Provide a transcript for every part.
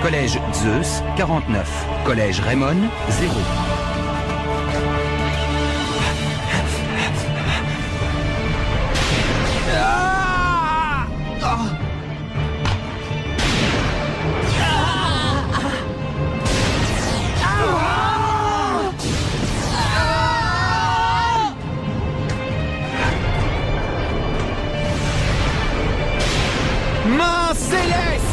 Collège Zeus, 49. Collège Raymond, 0. Main céleste!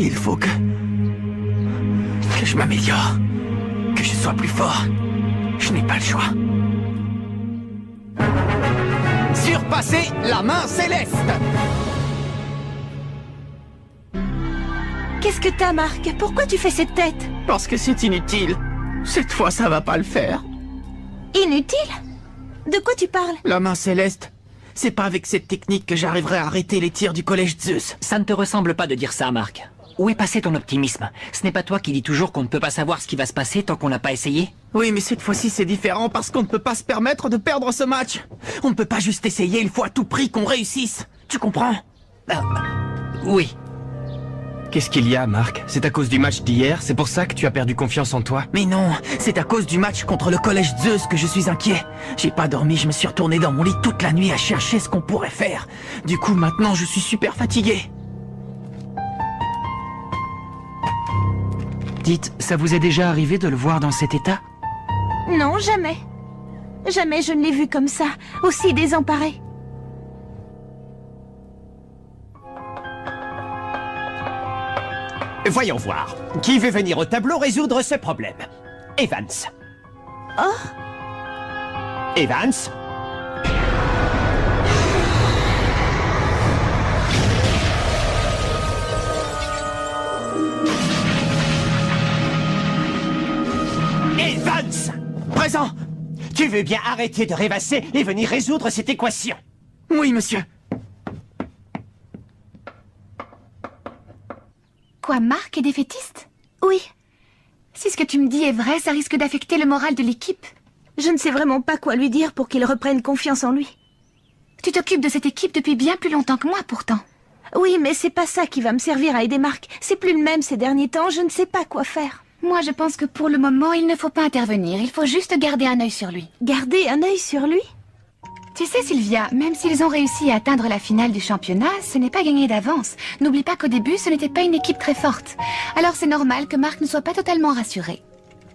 Il faut que je m'améliore, que je sois plus fort. Je n'ai pas le choix. Surpasser la main céleste! Qu'est-ce que t'as, Marc? Pourquoi tu fais cette tête? Parce que c'est inutile. Cette fois, ça va pas le faire. Inutile? De quoi tu parles? La main céleste, c'est pas avec cette technique que j'arriverai à arrêter les tirs du collège Zeus. Ça ne te ressemble pas de dire ça, Marc. Où est passé ton optimisme? Ce n'est pas toi qui dis toujours qu'on ne peut pas savoir ce qui va se passer tant qu'on n'a pas essayé? Oui, mais cette fois-ci, c'est différent parce qu'on ne peut pas se permettre de perdre ce match. On ne peut pas juste essayer, il faut à tout prix qu'on réussisse. Tu comprends? Oui. Qu'est-ce qu'il y a, Marc? C'est à cause du match d'hier? C'est pour ça que tu as perdu confiance en toi? Mais non, c'est à cause du match contre le collège Zeus que je suis inquiet. J'ai pas dormi, je me suis retourné dans mon lit toute la nuit à chercher ce qu'on pourrait faire. Du coup, maintenant, je suis super fatigué. Dites, ça vous est déjà arrivé de le voir dans cet état? Non, jamais. Jamais je ne l'ai vu comme ça, aussi désemparé. Voyons voir. Qui veut venir au tableau résoudre ce problème? Evans. Oh. Evans. Evans! Présent! Tu veux bien arrêter de rêvasser et venir résoudre cette équation? Oui, monsieur. Quoi, Marc est défaitiste? Oui. Si ce que tu me dis est vrai, ça risque d'affecter le moral de l'équipe. Je ne sais vraiment pas quoi lui dire pour qu'il reprenne confiance en lui. Tu t'occupes de cette équipe depuis bien plus longtemps que moi, pourtant. Oui, mais c'est pas ça qui va me servir à aider Marc. C'est plus le même ces derniers temps, je ne sais pas quoi faire. Moi, je pense que pour le moment, il ne faut pas intervenir. Il faut juste garder un œil sur lui. Garder un œil sur lui? Tu sais, Sylvia, même s'ils ont réussi à atteindre la finale du championnat, ce n'est pas gagné d'avance. N'oublie pas qu'au début, ce n'était pas une équipe très forte. Alors c'est normal que Marc ne soit pas totalement rassuré.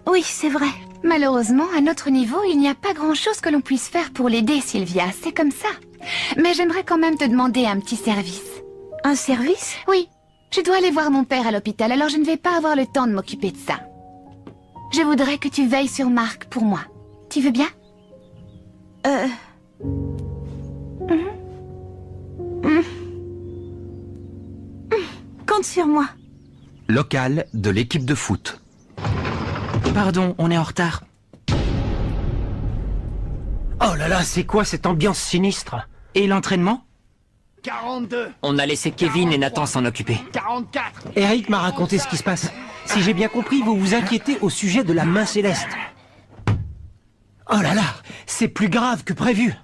Oui, c'est vrai. Malheureusement, à notre niveau, il n'y a pas grand-chose que l'on puisse faire pour l'aider, Sylvia. C'est comme ça. Mais j'aimerais quand même te demander un petit service. Un service? Oui. Je dois aller voir mon père à l'hôpital, alors je ne vais pas avoir le temps de m'occuper de ça. Je voudrais que tu veilles sur Marc pour moi. Tu veux bien? Compte sur moi. Local de l'équipe de foot. Pardon, on est en retard. Oh là là, c'est quoi cette ambiance sinistre? Et l'entraînement? 42. On a laissé Kevin et Nathan s'en occuper. 44. Eric m'a raconté ce qui se passe. Si j'ai bien compris, vous vous inquiétez au sujet de la main céleste. Oh là là, c'est plus grave que prévu.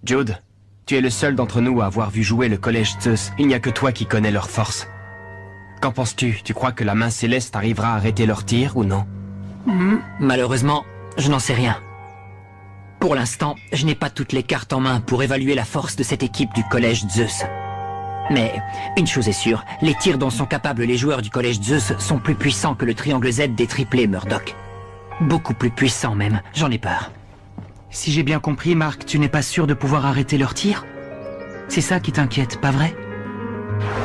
Jude, tu es le seul d'entre nous à avoir vu jouer le collège Zeus. Il n'y a que toi qui connais leurs forces. Qu'en penses-tu? Tu crois que la main céleste arrivera à arrêter leurs tirs ou non? Malheureusement, je n'en sais rien. Pour l'instant, je n'ai pas toutes les cartes en main pour évaluer la force de cette équipe du collège Zeus. Mais une chose est sûre, les tirs dont sont capables les joueurs du collège Zeus sont plus puissants que le triangle Z des triplés Murdoch. Beaucoup plus puissants même, j'en ai peur. Si j'ai bien compris, Marc, tu n'es pas sûr de pouvoir arrêter leur tir? C'est ça qui t'inquiète, pas vrai?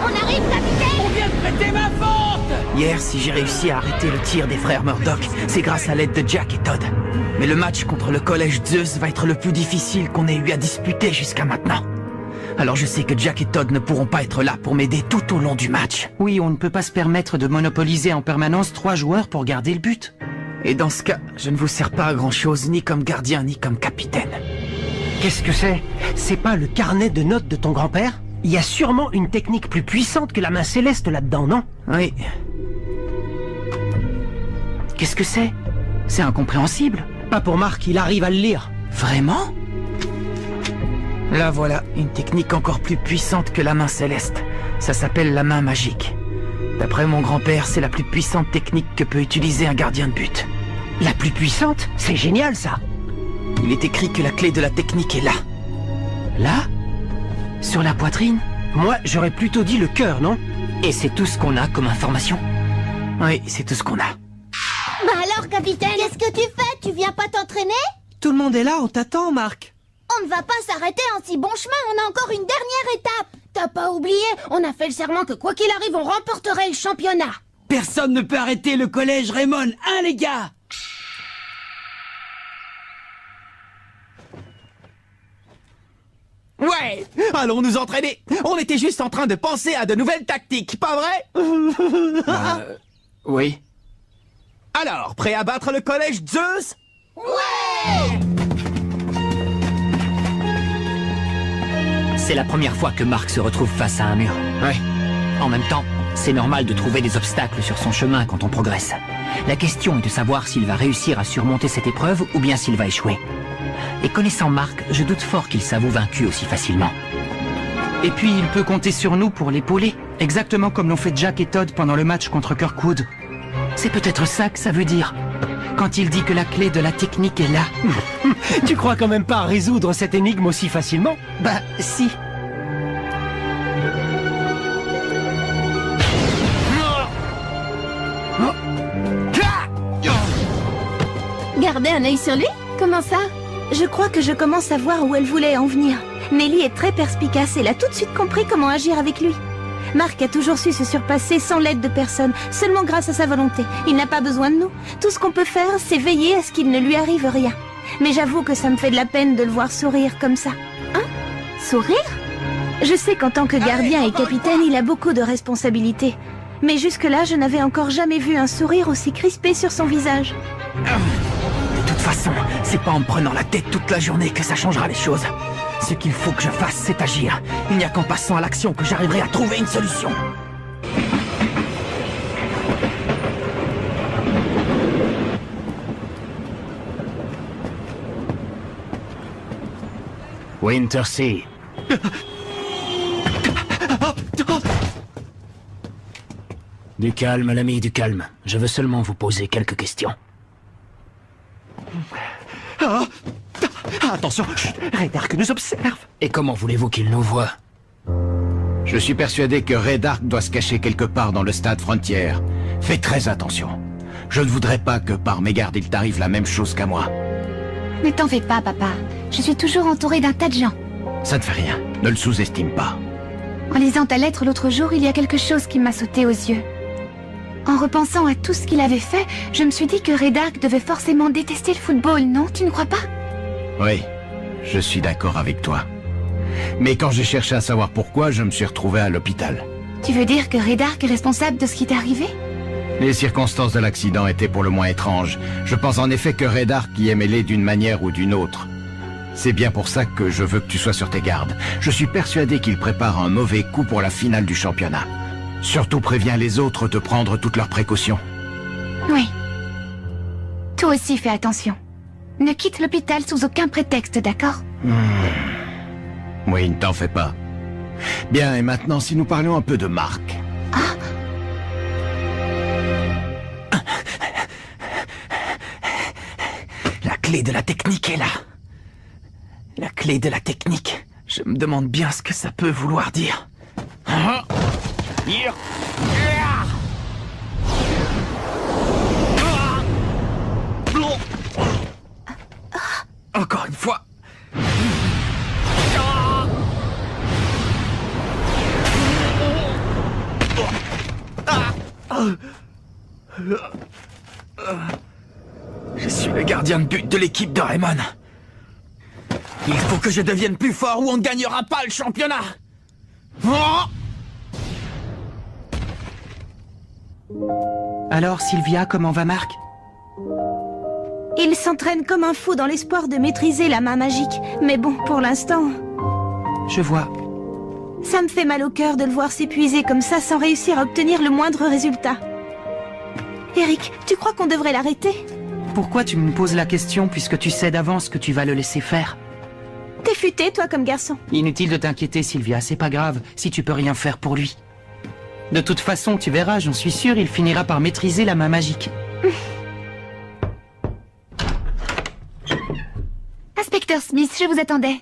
On arrive, capitaine! On vient de prêter ma forte! Hier, si j'ai réussi à arrêter le tir des frères Murdoch, c'est grâce à l'aide de Jack et Todd. Mais le match contre le collège Zeus va être le plus difficile qu'on ait eu à disputer jusqu'à maintenant. Alors je sais que Jack et Todd ne pourront pas être là pour m'aider tout au long du match. Oui, on ne peut pas se permettre de monopoliser en permanence 3 joueurs pour garder le but. Et dans ce cas, je ne vous sers pas à grand-chose, ni comme gardien, ni comme capitaine. Qu'est-ce que c'est? C'est pas le carnet de notes de ton grand-père? Il y a sûrement une technique plus puissante que la main céleste là-dedans, non? Oui. Qu'est-ce que c'est? C'est incompréhensible. Pas pour Marc, il arrive à le lire. Vraiment? Là voilà, une technique encore plus puissante que la main céleste. Ça s'appelle la main magique. D'après mon grand-père, c'est la plus puissante technique que peut utiliser un gardien de but. La plus puissante? C'est génial, ça! Il est écrit que la clé de la technique est là. Là? Sur la poitrine? Moi, j'aurais plutôt dit le cœur, non? Et c'est tout ce qu'on a comme information. Oui, c'est tout ce qu'on a. Bah alors, capitaine, qu'est-ce que tu fais? Tu viens pas t'entraîner? Tout le monde est là, on t'attend, Marc. On ne va pas s'arrêter en si bon chemin, on a encore une dernière étape. T'as pas oublié? On a fait le serment que quoi qu'il arrive, on remporterait le championnat. Personne ne peut arrêter le collège Raymond, hein les gars? Ouais! Allons nous entraîner! On était juste en train de penser à de nouvelles tactiques, pas vrai? Oui. Alors, prêt à battre le collège Zeus? C'est la première fois que Marc se retrouve face à un mur. Ouais. En même temps, c'est normal de trouver des obstacles sur son chemin quand on progresse. La question est de savoir s'il va réussir à surmonter cette épreuve ou bien s'il va échouer. Et connaissant Marc, je doute fort qu'il s'avoue vaincu aussi facilement. Et puis, il peut compter sur nous pour l'épauler, exactement comme l'ont fait Jack et Todd pendant le match contre Kirkwood. C'est peut-être ça que ça veut dire. Quand il dit que la clé de la technique est là. Tu crois quand même pas à résoudre cette énigme aussi facilement? Bah, si. Gardez un œil sur lui? Comment ça? Je crois que je commence à voir où elle voulait en venir. Nelly est très perspicace, elle a tout de suite compris comment agir avec lui. Marc a toujours su se surpasser sans l'aide de personne, seulement grâce à sa volonté. Il n'a pas besoin de nous. Tout ce qu'on peut faire, c'est veiller à ce qu'il ne lui arrive rien. Mais j'avoue que ça me fait de la peine de le voir sourire comme ça. Hein? Sourire? Je sais qu'en tant que gardien et capitaine, il a beaucoup de responsabilités. Mais jusque-là, je n'avais encore jamais vu un sourire aussi crispé sur son visage. De toute façon, c'est pas en me prenant la tête toute la journée que ça changera les choses. Ce qu'il faut que je fasse, c'est agir. Il n'y a qu'en passant à l'action que j'arriverai à trouver une solution. Wintersea. Du calme, l'ami, du calme. Je veux seulement vous poser quelques questions. Attention, Raydark nous observe. Et comment voulez-vous qu'il nous voie? Je suis persuadé que Raydark doit se cacher quelque part dans le stade Frontière. Fais très attention. Je ne voudrais pas que par mégarde il t'arrive la même chose qu'à moi. Ne t'en fais pas, papa. Je suis toujours entourée d'un tas de gens. Ça ne fait rien. Ne le sous-estime pas. En lisant ta lettre l'autre jour, il y a quelque chose qui m'a sauté aux yeux. En repensant à tout ce qu'il avait fait, je me suis dit que Raydark devait forcément détester le football, non? Tu ne crois pas? Oui, je suis d'accord avec toi. Mais quand j'ai cherché à savoir pourquoi, je me suis retrouvé à l'hôpital. Tu veux dire que Raydark est responsable de ce qui t'est arrivé? Les circonstances de l'accident étaient pour le moins étranges. Je pense en effet que Raydark y est mêlé d'une manière ou d'une autre. C'est bien pour ça que je veux que tu sois sur tes gardes. Je suis persuadé qu'il prépare un mauvais coup pour la finale du championnat. Surtout préviens les autres de prendre toutes leurs précautions. Oui. Toi aussi fais attention. Ne quitte l'hôpital sous aucun prétexte, d'accord? Oui, ne t'en fais pas. Bien, et maintenant, si nous parlions un peu de Marc. La clé de la technique est là. La clé de la technique. Je me demande bien ce que ça peut vouloir dire. Encore une fois. Je suis le gardien de but de l'équipe de Raymond. Il faut que je devienne plus fort ou on ne gagnera pas le championnat. Oh! Alors, Sylvia, comment va Marc? Il s'entraîne comme un fou dans l'espoir de maîtriser la main magique. Mais bon, pour l'instant, Je vois. ça me fait mal au cœur de le voir s'épuiser comme ça sans réussir à obtenir le moindre résultat. Eric, tu crois qu'on devrait l'arrêter? Pourquoi tu me poses la question puisque tu sais d'avance que tu vas le laisser faire? T'es futé, toi, comme garçon. Inutile de t'inquiéter, Sylvia, c'est pas grave si tu peux rien faire pour lui. De toute façon, tu verras, j'en suis sûr, il finira par maîtriser la main magique. Inspecteur Smith, je vous attendais.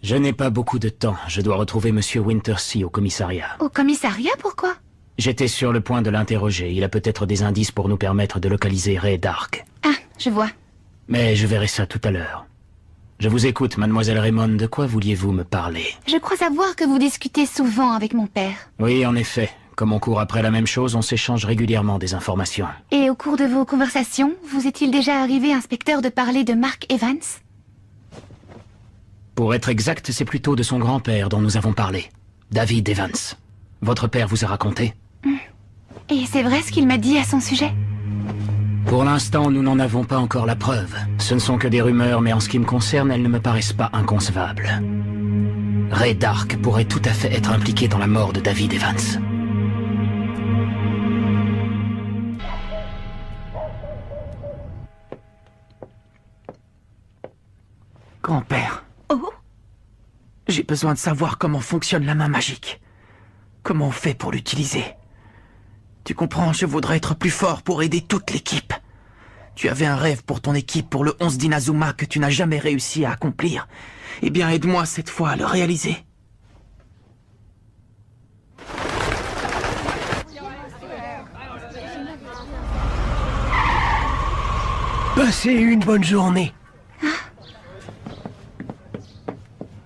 Je n'ai pas beaucoup de temps. Je dois retrouver Monsieur Wintersea au commissariat. Au commissariat, pourquoi? J'étais sur le point de l'interroger. Il a peut-être des indices pour nous permettre de localiser Ray Dark. Ah, je vois. Mais je verrai ça tout à l'heure. Je vous écoute, mademoiselle Raymond. De quoi vouliez-vous me parler? Je crois savoir que vous discutez souvent avec mon père. Oui, en effet. Comme on court après la même chose, on s'échange régulièrement des informations. Et au cours de vos conversations, vous est-il déjà arrivé, inspecteur, de parler de Mark Evans? Pour être exact, c'est plutôt de son grand-père dont nous avons parlé. David Evans. Votre père vous a raconté? Et c'est vrai ce qu'il m'a dit à son sujet? Pour l'instant, nous n'en avons pas encore la preuve. Ce ne sont que des rumeurs, mais en ce qui me concerne, elles ne me paraissent pas inconcevables. Ray Dark pourrait tout à fait être impliqué dans la mort de David Evans. Grand-père, Oh, j'ai besoin de savoir comment fonctionne la main magique. Comment on fait pour l'utiliser? Tu comprends, je voudrais être plus fort pour aider toute l'équipe. Tu avais un rêve pour ton équipe pour le 11 d'Inazuma que tu n'as jamais réussi à accomplir. Eh bien, aide-moi cette fois à le réaliser. Passez une bonne journée.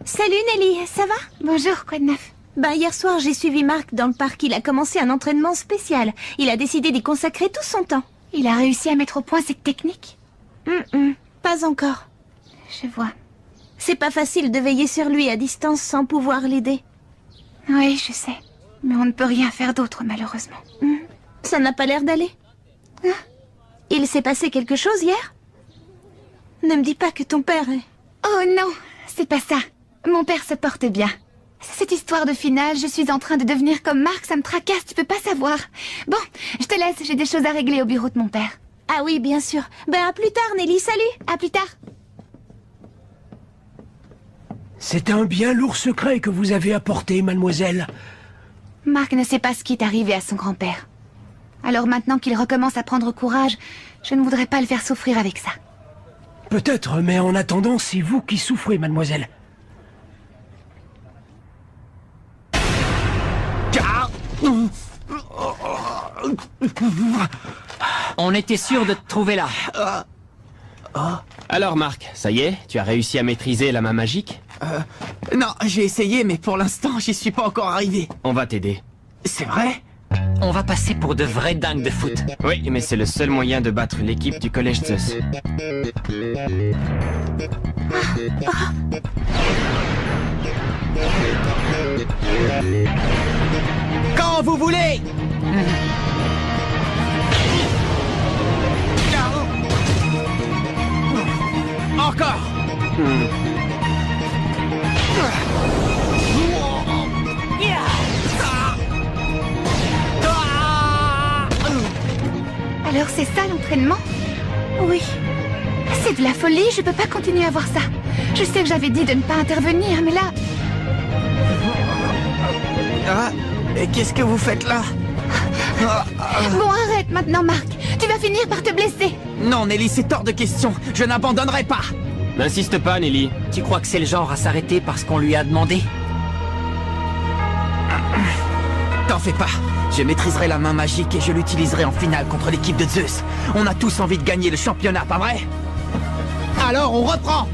salut Nelly, ça va? Bonjour, quoi de neuf? Ben, hier soir, j'ai suivi Marc dans le parc. Il a commencé un entraînement spécial. Il a décidé d'y consacrer tout son temps. Il a réussi à mettre au point cette technique? Pas encore. Je vois. C'est pas facile de veiller sur lui à distance sans pouvoir l'aider. Oui, je sais. Mais on ne peut rien faire d'autre, malheureusement. Ça n'a pas l'air d'aller. Il s'est passé quelque chose hier? Ne me dis pas que ton père est... Oh non, c'est pas ça. Mon père se porte bien. Cette histoire de finale, je suis en train de devenir comme Marc, ça me tracasse, tu peux pas savoir. Bon, je te laisse, j'ai des choses à régler au bureau de mon père. Ah oui, bien sûr. Ben, à plus tard, Nelly, salut. À plus tard. C'est un bien lourd secret que vous avez apporté, mademoiselle. Marc ne sait pas ce qui est arrivé à son grand-père. Alors maintenant qu'il recommence à prendre courage, je ne voudrais pas le faire souffrir avec ça. Peut-être, mais en attendant, c'est vous qui souffrez, mademoiselle. On était sûr de te trouver là. Alors Marc, ça y est, tu as réussi à maîtriser la main magique? Non, j'ai essayé, mais pour l'instant, j'y suis pas encore arrivé. On va t'aider. C'est vrai? On va passer pour de vrais dingues de foot. Oui, mais c'est le seul moyen de battre l'équipe du collège Zeus. Quand vous voulez! Encore! Alors c'est ça l'entraînement? Oui. C'est de la folie, je peux pas continuer à voir ça. Je sais que j'avais dit de ne pas intervenir, mais là... Ah, et qu'est-ce que vous faites là? Bon, arrête maintenant, Marc. Tu vas finir par te blesser. Non, Nelly, c'est hors de question. Je n'abandonnerai pas. N'insiste pas, Nelly. Tu crois que c'est le genre à s'arrêter parce qu'on lui a demandé? T'en fais pas. Je maîtriserai la main magique et je l'utiliserai en finale contre l'équipe de Zeus. On a tous envie de gagner le championnat, pas vrai? Alors, on reprend.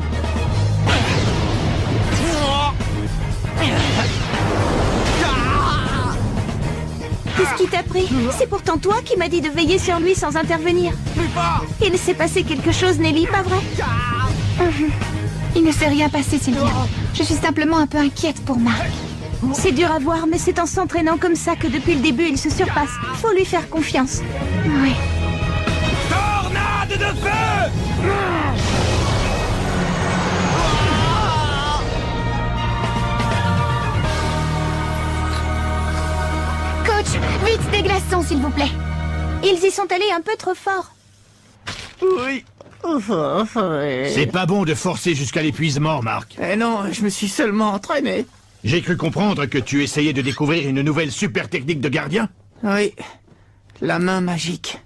Qu'est-ce qui t'a pris? C'est pourtant toi qui m'as dit de veiller sur lui sans intervenir. Plus fort. Il s'est passé quelque chose, Nelly, pas vrai? Il ne s'est rien passé, Sylvia. Je suis simplement un peu inquiète pour Mark. C'est dur à voir, mais c'est en s'entraînant comme ça que depuis le début il se surpasse. Faut lui faire confiance. Oui. Tornade de feu! Coach, vite des glaçons, s'il vous plaît. Ils y sont allés un peu trop fort. Oui. C'est pas bon de forcer jusqu'à l'épuisement, Mark. Eh non, je me suis seulement entraîné. J'ai cru comprendre que tu essayais de découvrir une nouvelle super technique de gardien. Oui. La main magique.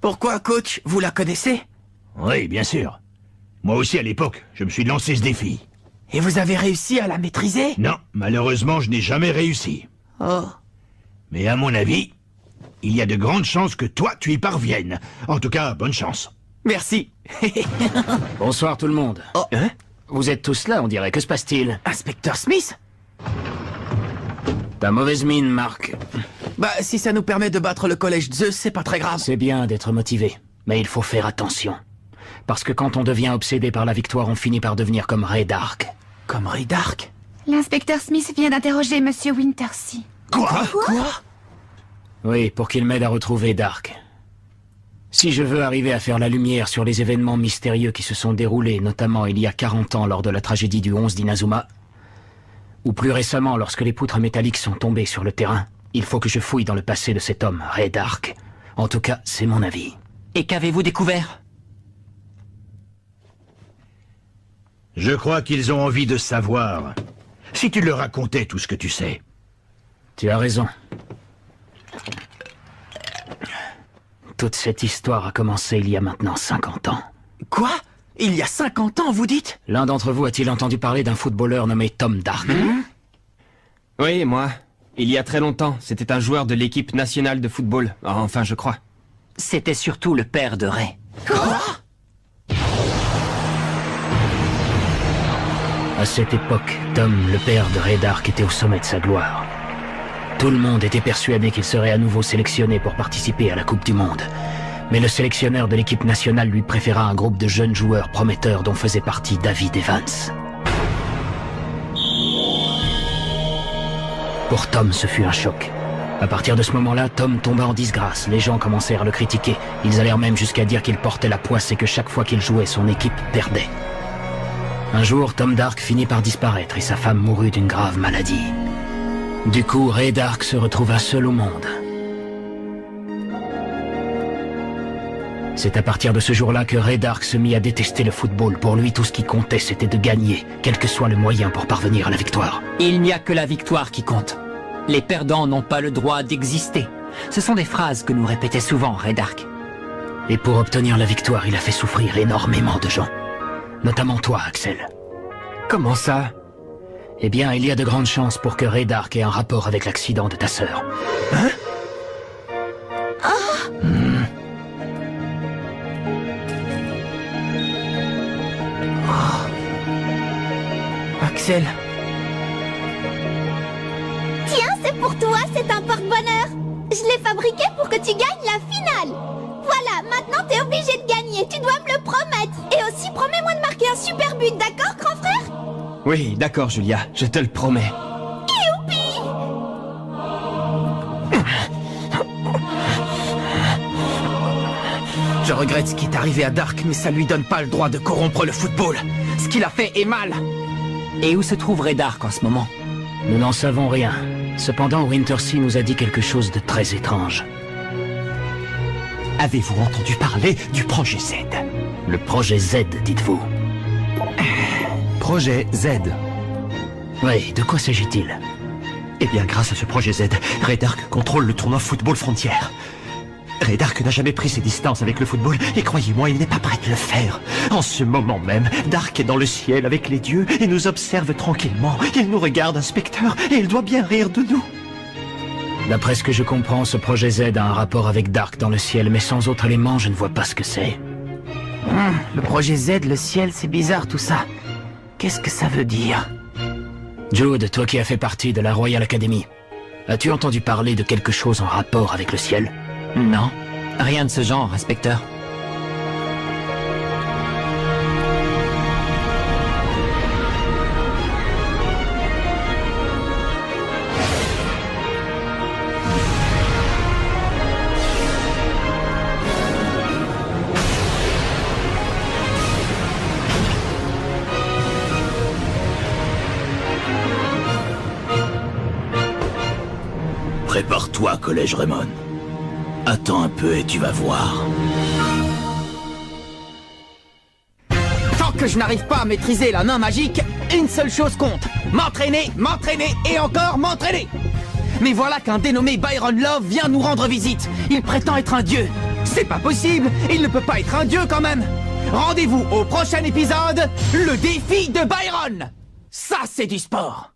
Pourquoi, coach? Vous la connaissez? Oui, bien sûr. Moi aussi, à l'époque, je me suis lancé ce défi. Et vous avez réussi à la maîtriser? Non, malheureusement, je n'ai jamais réussi. Oh. Mais à mon avis, il y a de grandes chances que toi, tu y parviennes. En tout cas, bonne chance. Merci. Bonsoir tout le monde. Oh. Hein? Vous êtes tous là, on dirait. Que se passe-t-il? Inspecteur Smith? Ta mauvaise mine, Mark. Bah, si ça nous permet de battre le collège Zeus, c'est pas très grave. C'est bien d'être motivé, mais il faut faire attention. Parce que quand on devient obsédé par la victoire, on finit par devenir comme Ray Dark. Comme Ray Dark? L'inspecteur Smith vient d'interroger Monsieur Wintersea. Quoi? Oui, pour qu'il m'aide à retrouver Dark. Si je veux arriver à faire la lumière sur les événements mystérieux qui se sont déroulés, notamment il y a 40 ans lors de la tragédie du 11 d'Inazuma, ou plus récemment lorsque les poutres métalliques sont tombées sur le terrain, il faut que je fouille dans le passé de cet homme, Ray Dark. En tout cas, c'est mon avis. Et qu'avez-vous découvert? Je crois qu'ils ont envie de savoir. Si tu leur racontais tout ce que tu sais. Tu as raison. Toute cette histoire a commencé il y a maintenant 50 ans. Quoi? Il y a 50 ans, vous dites? L'un d'entre vous a-t-il entendu parler d'un footballeur nommé Tom Dark? Oui, moi. Il y a très longtemps, c'était un joueur de l'équipe nationale de football. Enfin, je crois. C'était surtout le père de Ray. À cette époque, Tom, le père de Ray Dark, était au sommet de sa gloire. Tout le monde était persuadé qu'il serait à nouveau sélectionné pour participer à la Coupe du Monde. Mais le sélectionneur de l'équipe nationale lui préféra un groupe de jeunes joueurs prometteurs dont faisait partie David Evans. Pour Tom, ce fut un choc. À partir de ce moment-là, Tom tomba en disgrâce. Les gens commencèrent à le critiquer. Ils allèrent même jusqu'à dire qu'il portait la poisse et que chaque fois qu'il jouait, son équipe perdait. Un jour, Tom Dark finit par disparaître et sa femme mourut d'une grave maladie. Du coup, Ray Dark se retrouva seul au monde. C'est à partir de ce jour-là que Ray Dark se mit à détester le football. Pour lui, tout ce qui comptait, c'était de gagner, quel que soit le moyen pour parvenir à la victoire. Il n'y a que la victoire qui compte. Les perdants n'ont pas le droit d'exister. Ce sont des phrases que nous répétait souvent Ray Dark. Et pour obtenir la victoire, il a fait souffrir énormément de gens. Notamment toi, Axel. Comment ça? Eh bien, il y a de grandes chances pour que Ray Dark ait un rapport avec l'accident de ta sœur. Hein? Axel. Tiens, c'est pour toi, c'est un porte-bonheur. Je l'ai fabriqué pour que tu gagnes la finale. Voilà, maintenant t'es obligé de gagner, tu dois me le promettre. Et aussi, promets-moi de marquer un super but, d'accord, grand frère? Oui, d'accord, Julia, je te le promets. Youpi! Je regrette ce qui est arrivé à Dark, mais ça lui donne pas le droit de corrompre le football. Ce qu'il a fait est mal. Et où se trouve Ray Dark en ce moment? Nous n'en savons rien. Cependant, Wintersea nous a dit quelque chose de très étrange. Avez-vous entendu parler du projet Z? Le projet Z, dites-vous. Projet Z. Oui, de quoi s'agit-il? Eh bien, grâce à ce projet Z, Ray Dark contrôle le tournoi Football Frontière. Ray Dark n'a jamais pris ses distances avec le football, et croyez-moi, il n'est pas prêt de le faire. En ce moment même, Dark est dans le ciel avec les dieux et nous observe tranquillement. Il nous regarde, inspecteur, et il doit bien rire de nous. D'après ce que je comprends, ce projet Z a un rapport avec Dark dans le ciel, mais sans autre élément, je ne vois pas ce que c'est. Le projet Z, le ciel, c'est bizarre tout ça. Qu'est-ce que ça veut dire? Jude, toi qui as fait partie de la Royal Academy, as-tu entendu parler de quelque chose en rapport avec le ciel? Non, rien de ce genre, inspecteur. Prépare-toi, Collège Raymond. Attends un peu et tu vas voir. Tant que je n'arrive pas à maîtriser la main magique, une seule chose compte. M'entraîner, m'entraîner et encore m'entraîner. Mais voilà qu'un dénommé Byron Love vient nous rendre visite. Il prétend être un dieu. C'est pas possible, il ne peut pas être un dieu quand même. Rendez-vous au prochain épisode, le défi de Byron. Ça, c'est du sport.